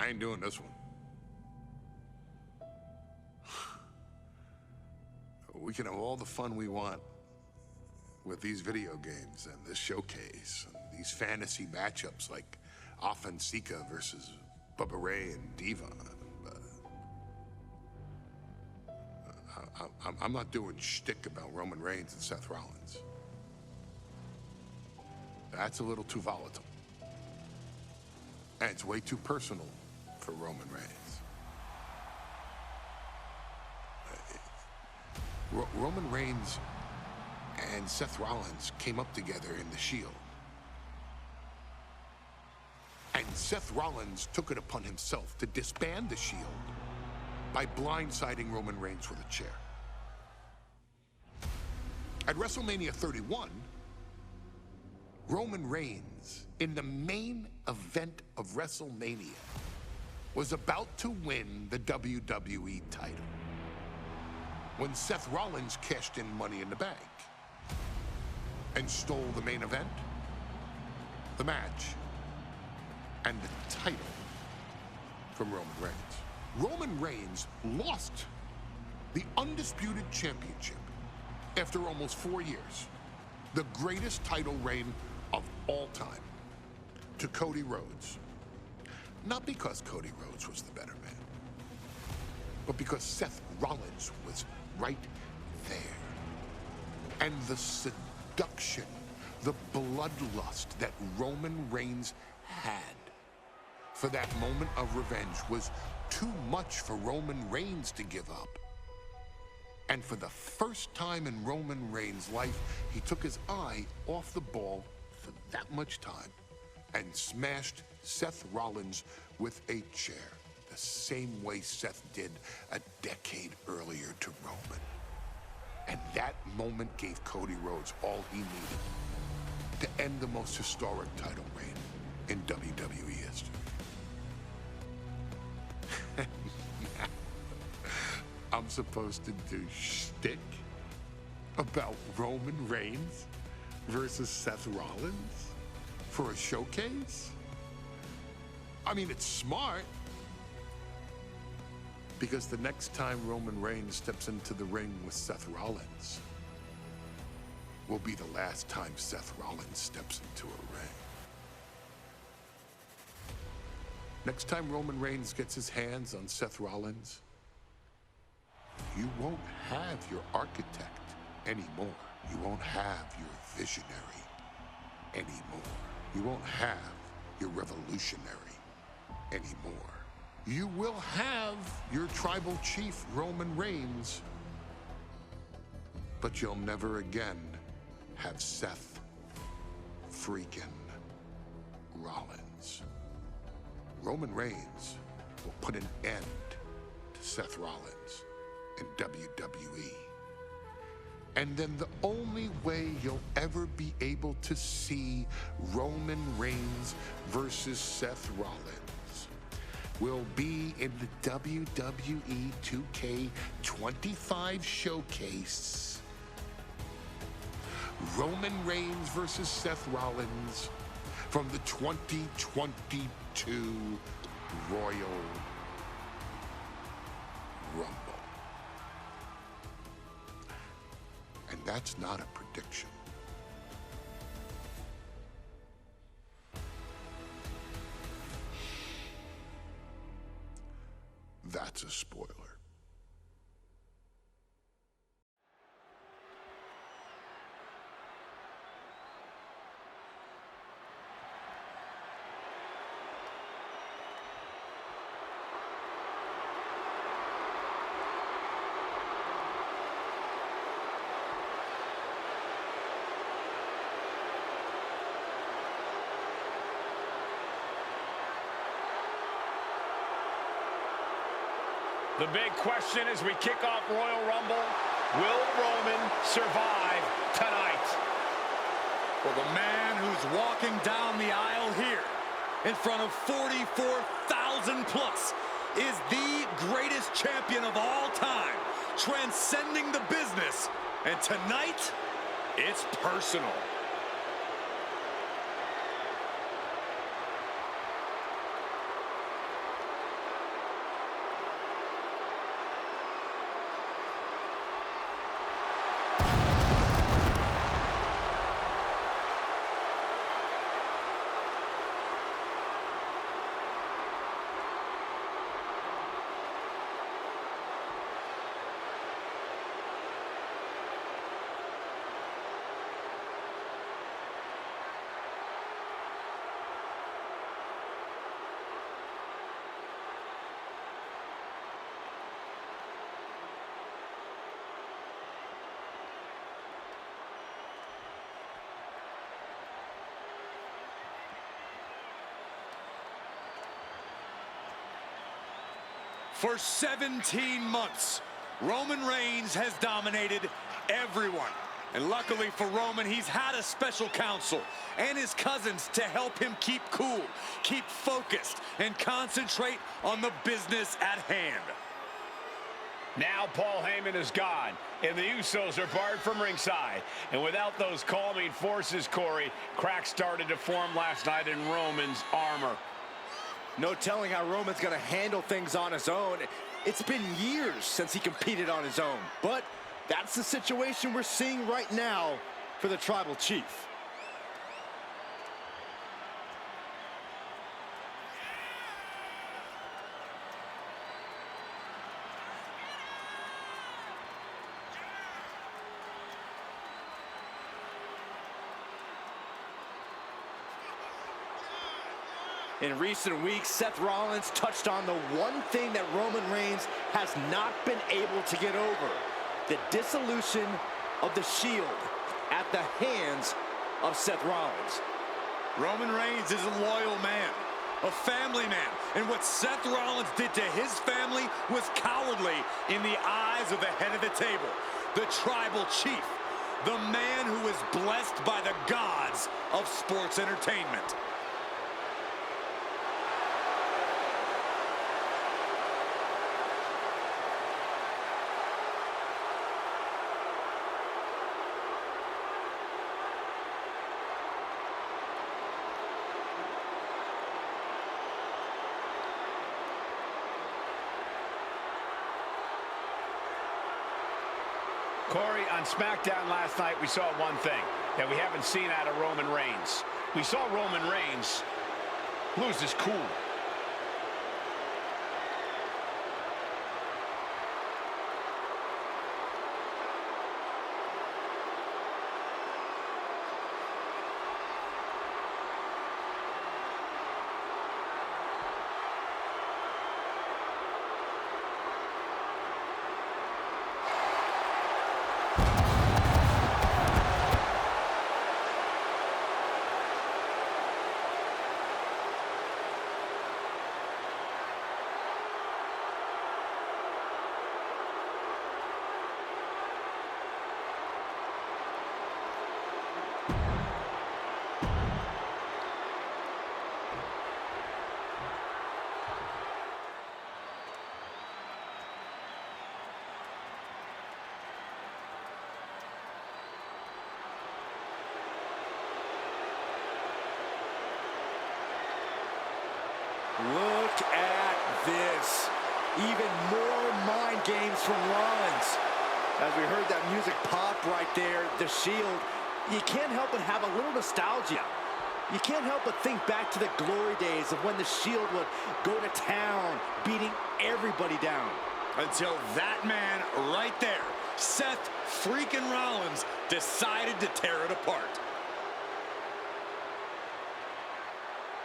I ain't doing this one. We can have all the fun we want with these video games and this showcase and these fantasy matchups like Offensica versus Bubba Ray and Diva. I'm not doing shtick about Roman Reigns and Seth Rollins. That's a little too volatile. And it's way too personal for Roman Reigns. Roman Reigns and Seth Rollins came up together in the Shield. And Seth Rollins took it upon himself to disband the Shield by blindsiding Roman Reigns with a chair. At WrestleMania 31, Roman Reigns, in the main event of WrestleMania, was about to win the WWE title when Seth Rollins cashed in Money in the Bank and stole the main event, the match, and the title from Roman Reigns. Roman Reigns lost the undisputed championship after almost 4 years, the greatest title reign of all time, to Cody Rhodes. Not because Cody Rhodes was the better man, but because Seth Rollins was right there. And the seduction, the bloodlust that Roman Reigns had for that moment of revenge was too much for Roman Reigns to give up. And for the first time in Roman Reigns' life, he took his eye off the ball for that much time and smashed Seth Rollins with a chair, the same way Seth did a decade earlier to Roman. And that moment gave Cody Rhodes all he needed to end the most historic title reign in WWE history. I'm supposed to do shtick about Roman Reigns versus Seth Rollins for a showcase? I mean, it's smart, because the next time Roman Reigns steps into the ring with Seth Rollins will be the last time Seth Rollins steps into a ring. Next time Roman Reigns gets his hands on Seth Rollins, you won't have your architect anymore. You won't have your visionary anymore. You won't have your revolutionary anymore. You will have your tribal chief, Roman Reigns, but you'll never again have Seth freaking Rollins. Roman Reigns will put an end to Seth Rollins in WWE. And then the only way you'll ever be able to see Roman Reigns versus Seth Rollins will be in the WWE 2K25 showcase. Roman Reigns versus Seth Rollins from the 2022 Royal Rumble. And that's not a prediction. That's a spoiler. The big question as we kick off Royal Rumble, will Roman survive tonight? Well, the man who's walking down the aisle here in front of 44,000 plus is the greatest champion of all time, transcending the business. And tonight, it's personal. For 17 months, Roman Reigns has dominated everyone. And luckily for Roman, he's had a special counsel and his cousins to help him keep cool, keep focused, and concentrate on the business at hand. Now Paul Heyman is gone, and the Usos are barred from ringside. And without those calming forces, Corey, cracks started to form last night in Roman's armor. No telling how Roman's going to handle things on his own. It's been years since he competed on his own, but that's the situation we're seeing right now for the Tribal Chief. In recent weeks, Seth Rollins touched on the one thing that Roman Reigns has not been able to get over: the dissolution of the Shield at the hands of Seth Rollins. Roman Reigns is a loyal man, a family man, and what Seth Rollins did to his family was cowardly in the eyes of the head of the table, the Tribal Chief, the man who is blessed by the gods of sports entertainment. Corey, on SmackDown last night, we saw one thing that we haven't seen out of Roman Reigns. We saw Roman Reigns lose his cool. Look at this. Even more mind games from Rollins. As we heard that music pop right there, the Shield, you can't help but have a little nostalgia. You can't help but think back to the glory days of when the Shield would go to town, beating everybody down. Until that man right there, Seth freaking Rollins, decided to tear it apart.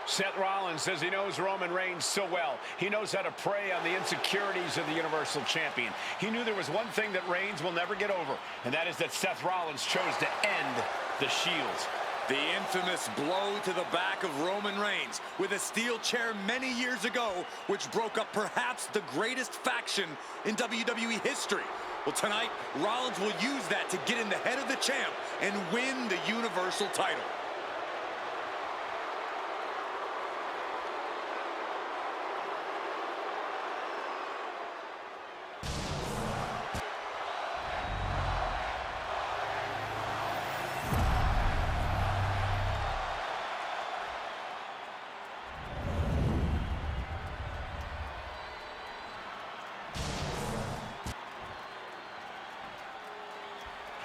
Seth Rollins says he knows Roman Reigns so well. He knows how to prey on the insecurities of the Universal Champion. He knew there was one thing that Reigns will never get over, and that is that Seth Rollins chose to end the Shield. The infamous blow to the back of Roman Reigns with a steel chair many years ago, which broke up perhaps the greatest faction in WWE history. Well, tonight, Rollins will use that to get in the head of the champ and win the Universal title.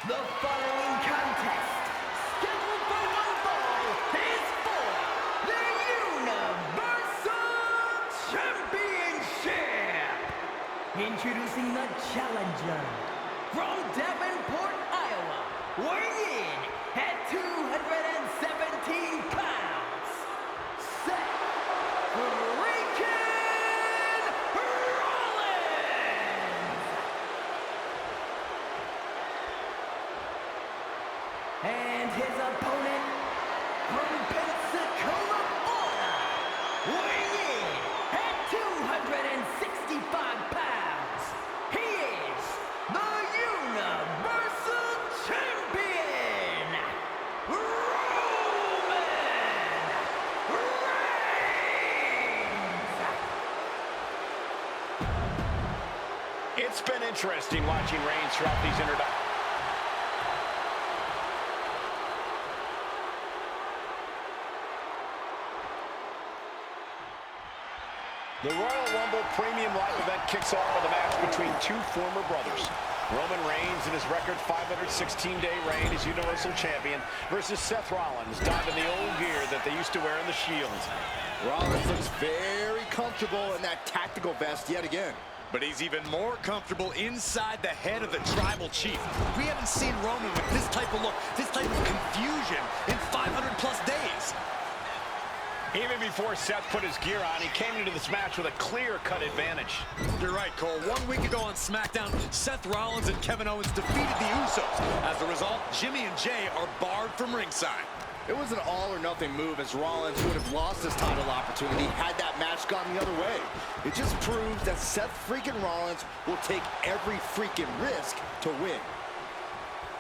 The following contest, scheduled for one fall, is for the Universal Championship. Introducing the challenger from Davenport, Iowa, weighing in at 217 pounds, Seth freaking Rollins. And his opponent from Pensacola, Florida, weighing in at 265 interesting watching Reigns throughout these introductions. The Royal Rumble Premium Live event kicks off with a match between two former brothers. Roman Reigns in his record 516-day reign as Universal Champion versus Seth Rollins, donned in the old gear that they used to wear in the Shield. Rollins looks very comfortable in that tactical vest yet again. But he's even more comfortable inside the head of the Tribal Chief. We haven't seen Roman with this type of look, this type of confusion in 500-plus days. Even before Seth put his gear on, he came into this match with a clear-cut advantage. You're right, Cole. 1 week ago on SmackDown, Seth Rollins and Kevin Owens defeated the Usos. As a result, Jimmy and Jay are barred from ringside. It was an all-or-nothing move, as Rollins would have lost his title opportunity had that match gone the other way. It just proves that Seth freaking Rollins will take every freaking risk to win.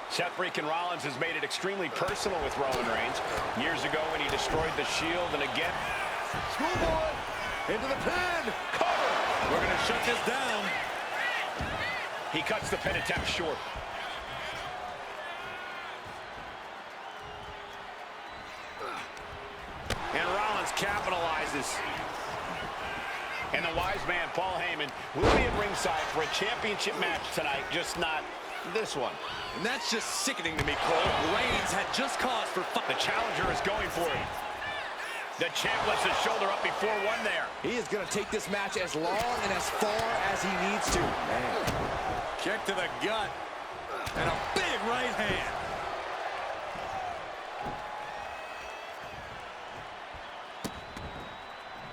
Seth freaking Rollins has made it extremely personal with Roman Reigns. Years ago when he destroyed the Shield, and again. Schoolboy into the pin. Cover! We're going to shut this down. He cuts the pin attempt short. And Rollins capitalizes. And the wise man, Paul Heyman, will be at ringside for a championship match tonight, just not this one. And that's just sickening to me, Cole. Reigns had just cause for fun. The challenger is going for it. The champ lifts his shoulder up before one there. He is going to take this match as long and as far as he needs to. Man. Kick to the gut. And a big right hand.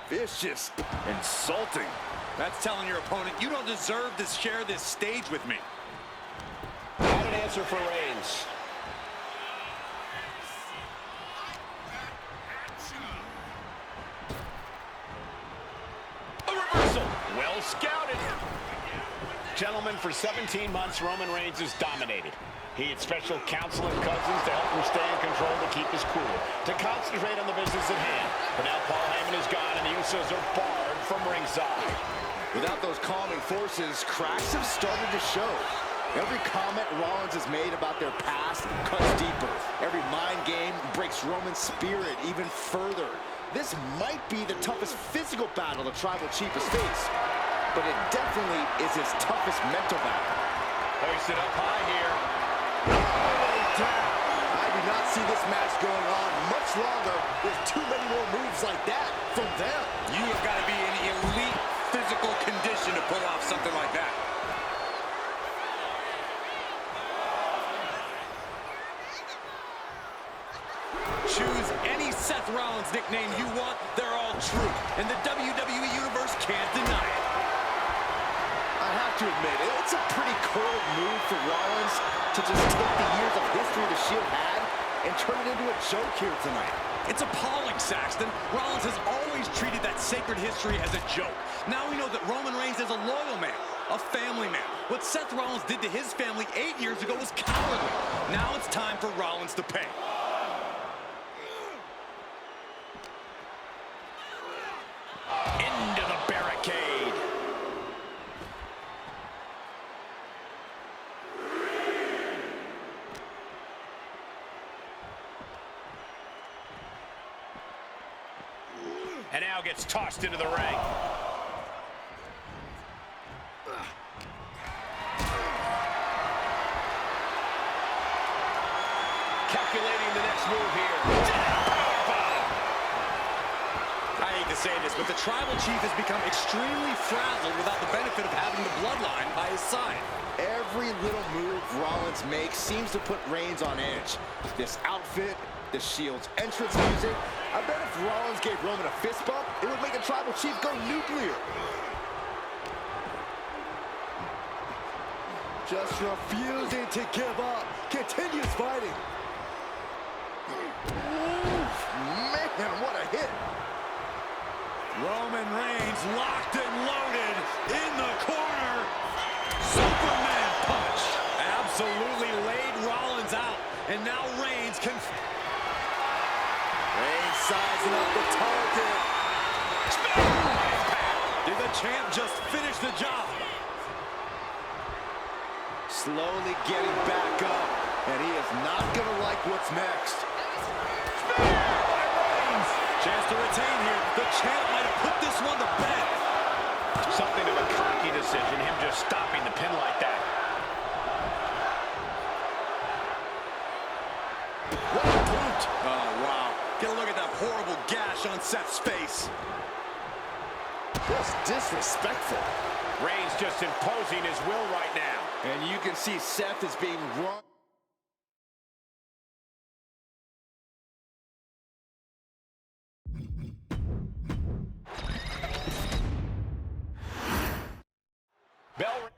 Vicious. Insulting. That's telling your opponent, you don't deserve to share this stage with me. Not an answer for Reigns. A reversal. Well scouted. Gentlemen, for 17 months, Roman Reigns has dominated. He had special counsel and cousins to help him stay in control, to keep his cool, to concentrate on the business at hand. But now Paul Heyman is gone, and the Usos are barred from ringside. Without those calming forces, cracks have started to show. Every comment Rollins has made about their past cuts deeper. Every mind game breaks Roman's spirit even further. This might be the toughest physical battle the Tribal Chief has faced, but it definitely is his toughest mental battle. Hoisted up high here. I do not see this match going on much longer with too many more moves like that from them. You have got to be in elite physical condition to pull off something like that. Choose any Seth Rollins nickname you want, they're all true. And the WWE Universe can't deny it. I have to admit, it's a pretty cold move for Rollins to just take the years of history the Shield had and turn it into a joke here tonight. It's appalling, Saxton. Rollins has always treated that sacred history as a joke. Now we know that Roman Reigns is a loyal man, a family man. What Seth Rollins did to his family 8 years ago was cowardly. Now it's time for Rollins to pay. Into the barricade. And now gets tossed into the ring. Calculating the next move here. I hate to say this, but the Tribal Chief has become extremely frazzled without the benefit of having the bloodline by his side. Every little move Rollins makes seems to put Reigns on edge. This outfit, the Shield's entrance music. I bet if Rollins gave Roman a fist bump, it would make the Tribal Chief go nuclear. Just refusing to give up. Continues fighting. Oof, man, what a hit. Roman Reigns locked and loaded in the corner. Superman punch. Absolutely laid Rollins out. And now Reigns can... Reigns sizing up the target. Did the champ just finish the job? slowly getting back up, and he is not going to like what's next. Chance to retain here. The champ might have put this one to bed. Something of a cocky decision, him just stopping the pin like that. What a boot. Oh, wow. Get a look at that horrible gash on Seth's face. Just disrespectful. Reigns just imposing his will right now. And you can see Seth is being run. Bell.